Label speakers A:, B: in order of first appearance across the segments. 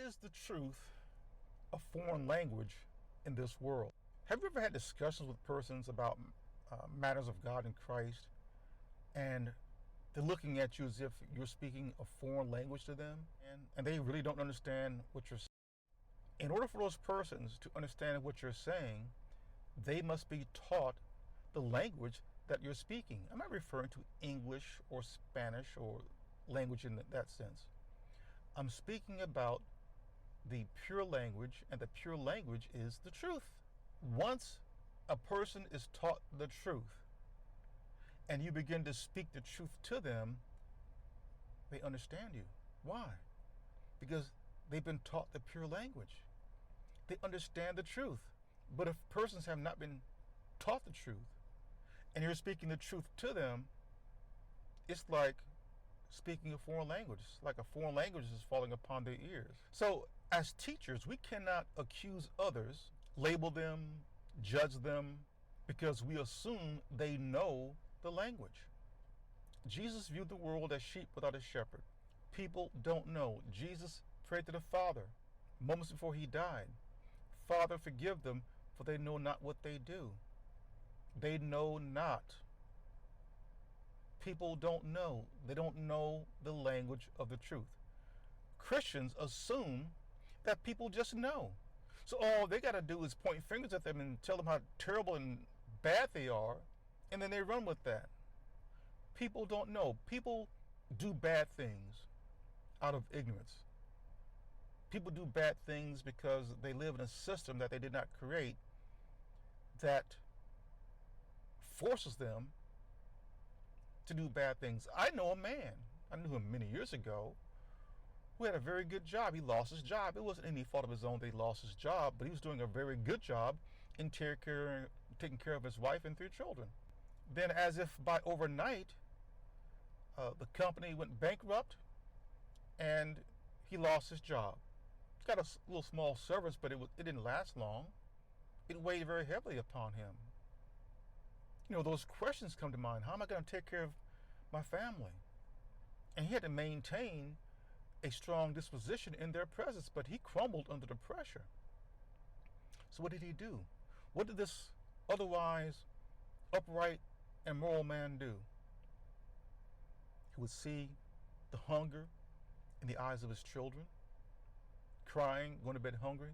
A: is the truth of foreign language in this world? Have you ever had discussions with persons about matters of God and Christ, and they're looking at you as if you're speaking a foreign language to them, and they really don't understand what you're saying? In order for those persons to understand what you're saying, they must be taught the language that you're speaking. I'm not referring to English or Spanish or language in that sense. I'm speaking about the pure language, and the pure language is the truth. Once a person is taught the truth and you begin to speak the truth to them, they understand you. Why? Because they've been taught the pure language. They understand the truth. But if persons have not been taught the truth and you're speaking the truth to them, it's like speaking a foreign language. It's like a foreign language is falling upon their ears. So as teachers, we cannot accuse others, label them, judge them, because we assume they know the language. Jesus viewed the world as sheep without a shepherd. People don't know. Jesus prayed to the Father moments before he died. Father, forgive them, for they know not what they do. They know not. People don't know. They don't know the language of the truth. Christians assume that people just know. So all they got to do is point fingers at them and tell them how terrible and bad they are, and then they run with that. People don't know. People do bad things out of ignorance. People do bad things because they live in a system that they did not create, that forces them to do bad things. I know a man, I knew him many years ago, who had a very good job. He lost his job. It wasn't any fault of his own that he lost his job, but he was doing a very good job in taking care of his wife and 3 children. Then, as if by overnight, the company went bankrupt and he lost his job. He got a little small severance, but it didn't last long. It weighed very heavily upon him. You know, those questions come to mind. How am I going to take care of my family? And he had to maintain a strong disposition in their presence, but he crumbled under the pressure. So what did he do? What did this otherwise upright and moral man do? He would see the hunger in the eyes of his children, crying, going to bed hungry.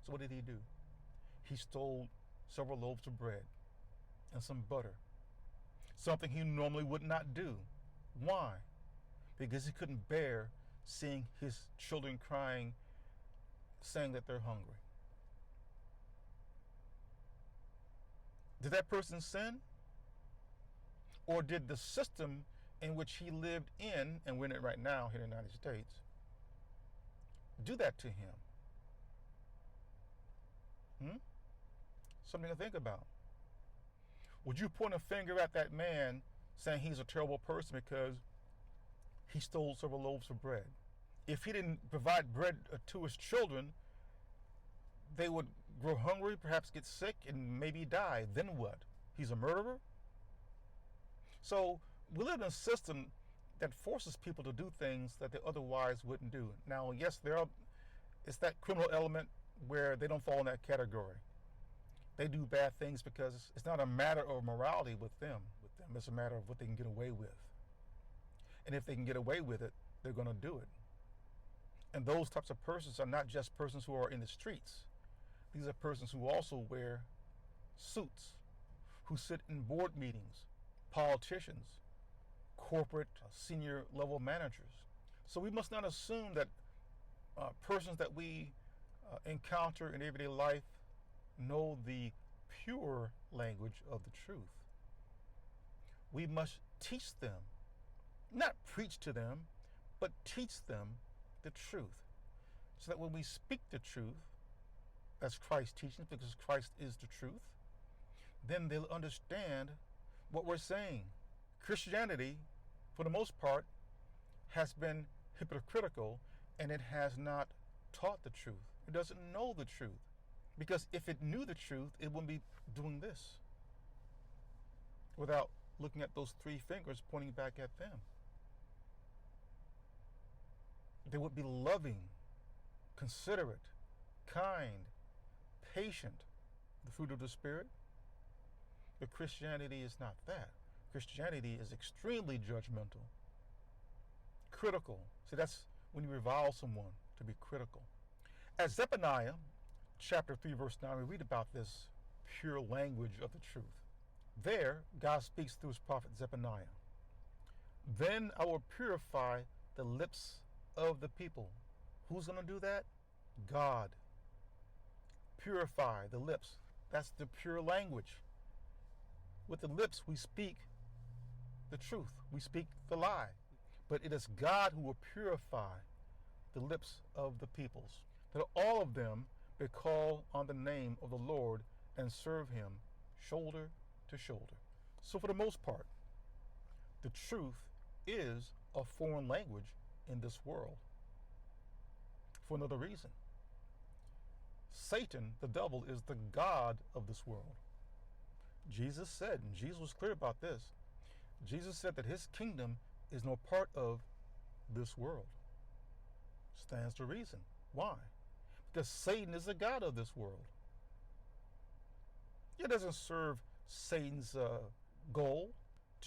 A: So what did he do? He stole several loaves of bread and some butter, something he normally would not do. Why? Because he couldn't bear seeing his children crying, saying that they're hungry. Did that person sin? Or did the system in which he lived in, and we're in it right now here in the United States, do that to him? Something to think about. Would you point a finger at that man saying he's a terrible person because he stole several loaves of bread? If he didn't provide bread to his children, they would grow hungry, perhaps get sick, and maybe die. Then what? He's a murderer? So we live in a system that forces people to do things that they otherwise wouldn't do. Now, yes, it's that criminal element where they don't fall in that category. They do bad things because it's not a matter of morality with them. It's a matter of what they can get away with. And if they can get away with it, they're going to do it. And those types of persons are not just persons who are in the streets. These are persons who also wear suits, who sit in board meetings, politicians, corporate senior level managers. So we must not assume that persons that we encounter in everyday life know the pure language of the truth. We must teach them, not preach to them, but teach them the truth, so that when we speak the truth, as Christ teaches, because Christ is the truth, then they'll understand what we're saying. Christianity, for the most part, has been hypocritical, and it has not taught the truth. It doesn't know the truth. Because if it knew the truth, it wouldn't be doing this without looking at those 3 fingers pointing back at them. They would be loving considerate, kind, patient, the fruit of the Spirit. But Christianity is not that. Christianity is extremely judgmental, critical. See, that's when you revile someone, to be critical. At Zephaniah chapter 3, verse 9, we read about this pure language of the truth. There, God speaks through his prophet Zephaniah. Then I will purify the lips of the people. Who's going to do that? God. Purify the lips. That's the pure language. With the lips, we speak the truth. We speak the lie. But it is God who will purify the lips of the peoples, that all of them may call on the name of the Lord and serve him shoulder to shoulder. So for the most part, the truth is a foreign language in this world. For another reason, Satan, the devil, is the god of this world. Jesus said, and Jesus was clear about this, Jesus said that his kingdom is no part of this world. Stands to reason. Why? Because Satan is the god of this world. It doesn't serve Satan's goal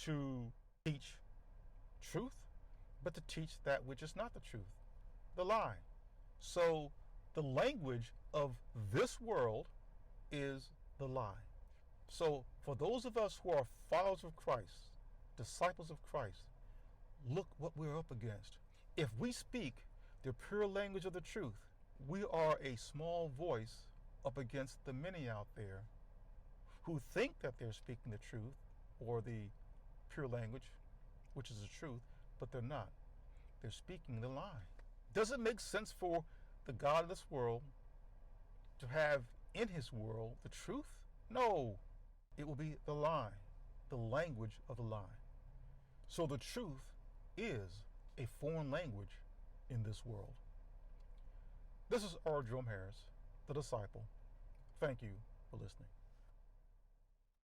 A: to teach truth, but to teach that which is not the truth, the lie. So the language of this world is the lie. So for those of us who are followers of Christ, disciples of Christ, look what we're up against. If we speak the pure language of the truth, we are a small voice up against the many out there who think that they're speaking the truth or the pure language, which is the truth, but they're not. They're speaking the lie. Does it make sense for the God of this world to have in his world the truth? No. It will be the lie, the language of the lie. So the truth is a foreign language in this world. This is R. Jerome Harris, the disciple. Thank you for listening.